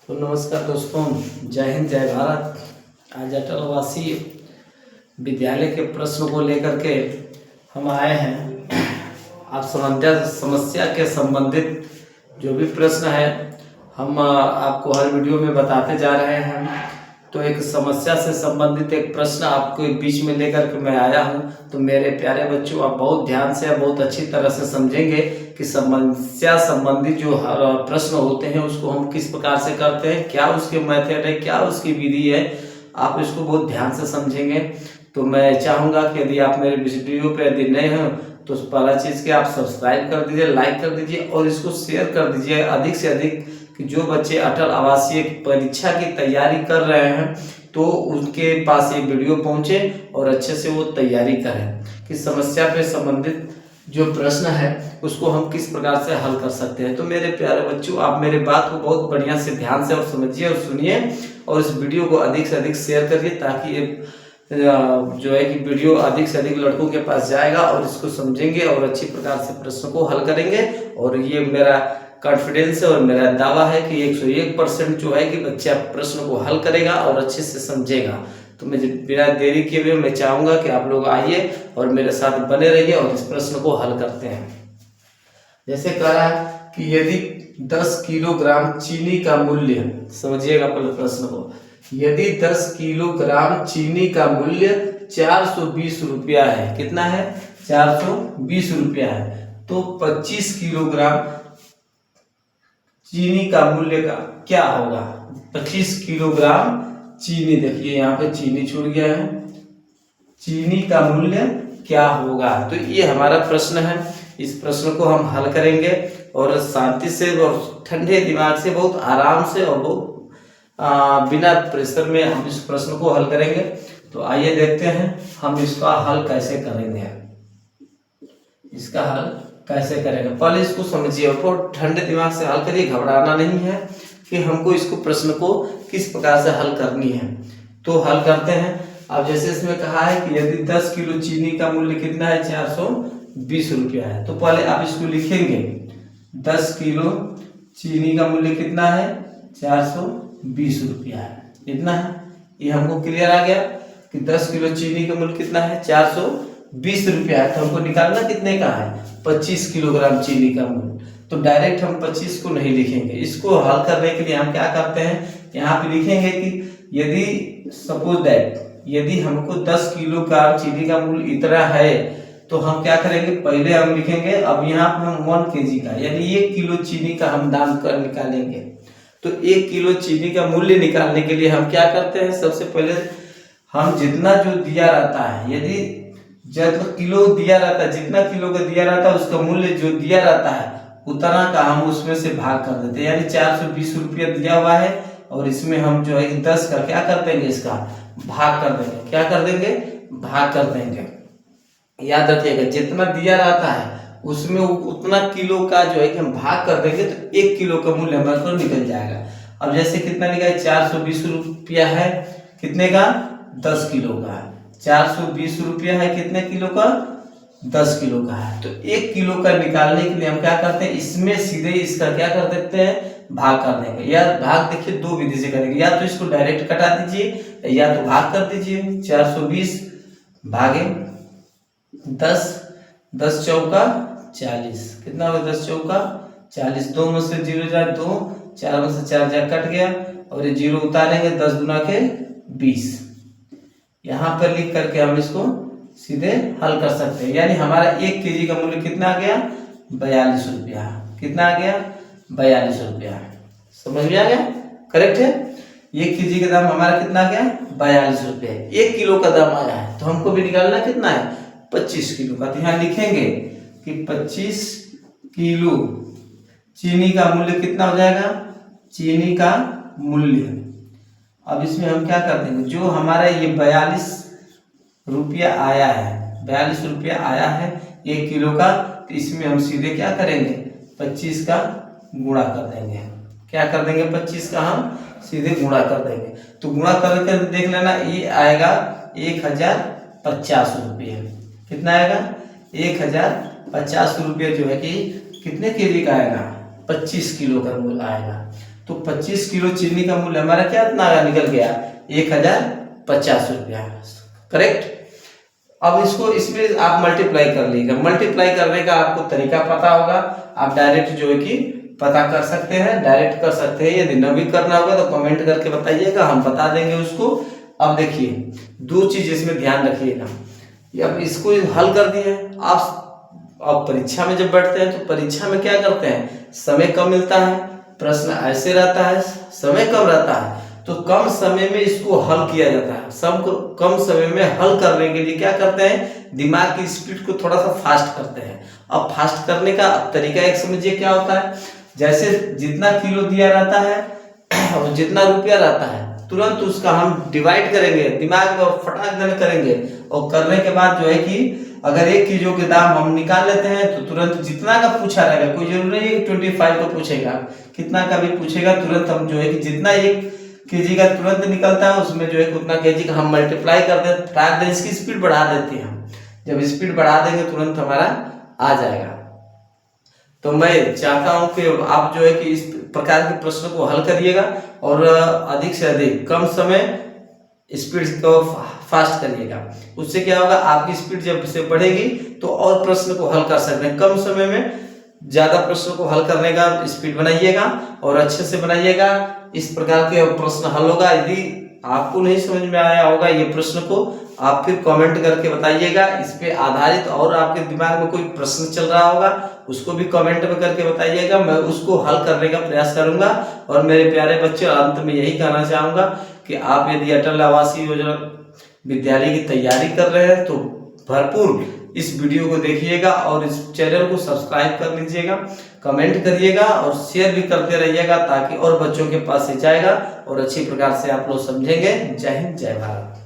तो नमस्कार दोस्तों, जय हिंद जय भारत। आज अटल आवासीय विद्यालय के प्रश्न को लेकर के हम आए हैं। आप समस्या के संबंधित जो भी प्रश्न है हम आपको हर वीडियो में बताते जा रहे हैं। तो एक समस्या से संबंधित एक प्रश्न आपके बीच में लेकर के मैं आया हूं। तो मेरे प्यारे बच्चों, आप बहुत ध्यान से बहुत अच्छी तरह से समझेंगे कि समस्या संबंधित जो प्रश्न होते हैं उसको हम किस प्रकार से करते हैं, क्या उसके मेथड है, क्या उसकी विधि है। आप इसको बहुत ध्यान से समझेंगे। तो मैं चाहूँगा कि यदि आप मेरे वीडियो पे यदि नए हैं तो पहला चीज़ कि आप सब्सक्राइब कर दीजिए, लाइक कर दीजिए और इसको शेयर कर दीजिए अधिक से अधिक, कि जो बच्चे अटल आवासीय परीक्षा की तैयारी कर रहे हैं तो उनके पास ये वीडियो पहुंचे और अच्छे से वो तैयारी करें कि समस्या पे संबंधित जो प्रश्न है उसको हम किस प्रकार से हल कर सकते हैं। तो मेरे प्यारे बच्चों, आप मेरे बात को बहुत बढ़िया से ध्यान से और समझिए और सुनिए और इस वीडियो को अधिक से अधिक शेयर करिए, ताकि ये जो है कि वीडियो अधिक से अधिक लड़कों के पास जाएगा और इसको समझेंगे और अच्छी प्रकार से प्रश्न को हल करेंगे। और ये मेरा कॉन्फिडेंस है और मेरा दावा है कि 101% जो है कि बच्चा प्रश्न को हल करेगा और अच्छे से समझेगा। तो मैं बिना देरी किए हुए मैं चाहूँगा कि आप लोग आइए और मेरे साथ बने रहिए और इस प्रश्न को हल करते हैं। जैसे कह रहा है कि यदि 10 किलोग्राम चीनी का मूल्य, समझिएगा पहले प्रश्न को, यदि 10 किलोग्राम चीनी का मूल्य 420 रुपया है, कितना है? 420 रुपया है, तो 25 किलोग्राम चीनी का मूल्य का क्या होगा? 25 किलोग्राम चीनी, देखिए यहाँ पे चीनी छूट गया है, चीनी का मूल्य क्या होगा? तो ये हमारा प्रश्न है। इस प्रश्न को हम हल करेंगे और शांति से और ठंडे दिमाग से, बहुत आराम से और बहुत बिना प्रेशर में हम इस प्रश्न को हल करेंगे। तो आइए देखते हैं हम इसका हल कैसे करेंगे। इसका हल कैसे करेंगे, पहले इसको समझिए और बहुत ठंडे दिमाग से हल करिए। घबराना नहीं है कि हमको इसको प्रश्न को किस प्रकार से हल करनी है। तो हल करते हैं। अब जैसे इसमें कहा है कि यदि 10 किलो चीनी का मूल्य कितना है? 420 रुपया है। तो पहले आप इसको लिखेंगे, 10 किलो चीनी का मूल्य कितना है? 420 रुपया है, इतना है। ये हमको क्लियर आ गया कि 10 किलो चीनी का मूल्य कितना है? 420 रुपया है। तो हमको निकालना कितने का है? 25 किलोग्राम चीनी का मूल्य। तो डायरेक्ट हम 25 को नहीं लिखेंगे, इसको हल करने के लिए हम क्या करते हैं, यहाँ पे लिखेंगे कि यदि सपोज दैट यदि हमको 10 किलोग्राम चीनी का मूल्य इतना है तो हम क्या करेंगे, पहले हम लिखेंगे, अब यहाँ पर हम 1 kg का यानी 1 किलो चीनी का हम दाम कर निकालेंगे। तो 1 किलो चीनी का मूल्य निकालने के लिए हम क्या करते हैं, सबसे पहले हम जितना जो दिया रहता है, यदि जब किलो दिया रहता है, जितना किलो का दिया रहता है उसका मूल्य जो दिया रहता है उतना का हम उसमें से भाग कर देते हैं। यानी 420 रुपया दिया हुआ है और इसमें हम जो है 10 का क्या कर देंगे, इसका भाग कर देंगे। क्या कर देंगे? भाग कर देंगे। याद रखिएगा, जितना दिया रहता है उसमें उतना किलो का जो है कि हम भाग कर देंगे तो 1 किलो का मूल्य हमारे को निकल जाएगा। अब जैसे कितना निकला है? 420 रुपया है, कितने का? 10 किलो का। 420 रुपया है कितने किलो का? 10 किलो का है। तो 1 किलो का निकालने के लिए हम क्या करते हैं, इसमें सीधे इसका क्या कर देते हैं, भाग कर देंगे। या भाग देखिए दो विधि से करेंगे, या तो इसको डायरेक्ट कटा दीजिए या तो भाग कर दीजिए। 420 भागे 10, 10 चौका 40, कितना होगा? 10 चौका 40, 2 में से 0 जाए 2, 4 में से 4 जाए कट गया और ये 0 उतारेंगे, 10 गुना के 20। यहाँ पर लिख करके हम इसको सीधे हल कर सकते हैं। यानी हमारा 1 kg का मूल्य कितना आ गया? 42 रुपया। कितना आ गया? 42 रुपया। समझ में आ गया? करेक्ट है। 1 kg का दाम हमारा कितना आ गया? 42 रुपये। 1 किलो का दाम आया है तो हमको भी निकालना कितना है? 25 किलो का। तो यहाँ लिखेंगे कि 25 किलो चीनी का मूल्य कितना हो जाएगा? चीनी का मूल्य। अब इसमें हम क्या कर देंगे, जो हमारा ये 42 रुपया आया है, 42 रुपया आया है 1 किलो का, तो इसमें हम सीधे क्या करेंगे, 25 का गुणा कर देंगे। क्या कर देंगे? 25 का हम सीधे गुणा कर देंगे। तो गुणा करके देख लेना, ये आएगा 1050 रुपये। कितना आएगा? 1050 रुपये जो है कि कितने केजी का आएगा? 25 किलो का मूल्य आएगा। तो 25 किलो चीनी का मूल्य हमारा क्या निकल गया, 1050 रुपया। करेक्ट। अब इसको इसमें आप मल्टीप्लाई कर लीजिएगा। मल्टीप्लाई करने का आपको तरीका पता होगा, आप डायरेक्ट जो है कि पता कर सकते हैं, डायरेक्ट कर सकते हैं। यदि न भी करना होगा तो कमेंट करके बताइएगा, हम बता देंगे उसको। अब देखिए दो चीज इसमें ध्यान रखिएगा, अब इसको हल कर दिए आप। अब परीक्षा में जब बैठते हैं तो परीक्षा में क्या करते हैं, समय कम मिलता है, प्रश्न ऐसे रहता है, समय कम रहता है, तो कम समय में इसको हल किया जाता है। सब कम समय में हल करने के लिए क्या करते हैं, दिमाग की स्पीड को थोड़ा सा फास्ट करते हैं। अब फास्ट करने का तरीका एक समझिए क्या होता है, जैसे जितना किलो दिया रहता है और जितना रुपया रहता है, तुरंत उसका हम डिवाइड करेंगे, दिमाग में फटाक देने करेंगे, और करने के बाद जो है कि अगर 1 किलो के दाम हम निकाल लेते हैं तो तुरंत जितना का पूछा रहेगा, कोई जरूरी नहीं 25 को पूछेगा, कितना का भी पूछेगा, तुरंत हम जो है कि जितना 1 केजी का तुरंत निकलता है उसमें जो है कि उतना केजी का हम मल्टीप्लाई कर देते, इसकी स्पीड बढ़ा देते हैं हम। जब स्पीड बढ़ा देंगे तुरंत हमारा आ जाएगा। तो मैं चाहता हूं कि आप जो है कि इस प्रकार के प्रश्न को हल करिएगा और अधिक से अधिक कम समय स्पीड को फास्ट करिएगा। उससे क्या होगा, आपकी स्पीड जब से बढ़ेगी तो और प्रश्न को हल कर सकते हैं। कम समय में ज्यादा प्रश्नों को हल करने का स्पीड बनाइएगा और अच्छे से बनाइएगा। इस प्रकार के प्रश्न हल होगा। यदि आपको नहीं समझ में आया होगा ये प्रश्न को, आप फिर कमेंट करके बताइएगा। इस पे आधारित और आपके दिमाग में कोई प्रश्न चल रहा होगा उसको भी कमेंट में करके बताइएगा, मैं उसको हल करने का प्रयास करूंगा। और मेरे प्यारे बच्चे, अंत में यही कहना चाहूंगा कि आप यदि अटल आवासीय योजना विद्यालय की तैयारी कर रहे हैं तो भरपूर इस वीडियो को देखिएगा और इस चैनल को सब्सक्राइब कर लीजिएगा, कमेंट करिएगा और शेयर भी करते रहिएगा, ताकि और बच्चों के पास से जाएगा और अच्छी प्रकार से आप लोग समझेंगे। जय हिंद, जय भारत।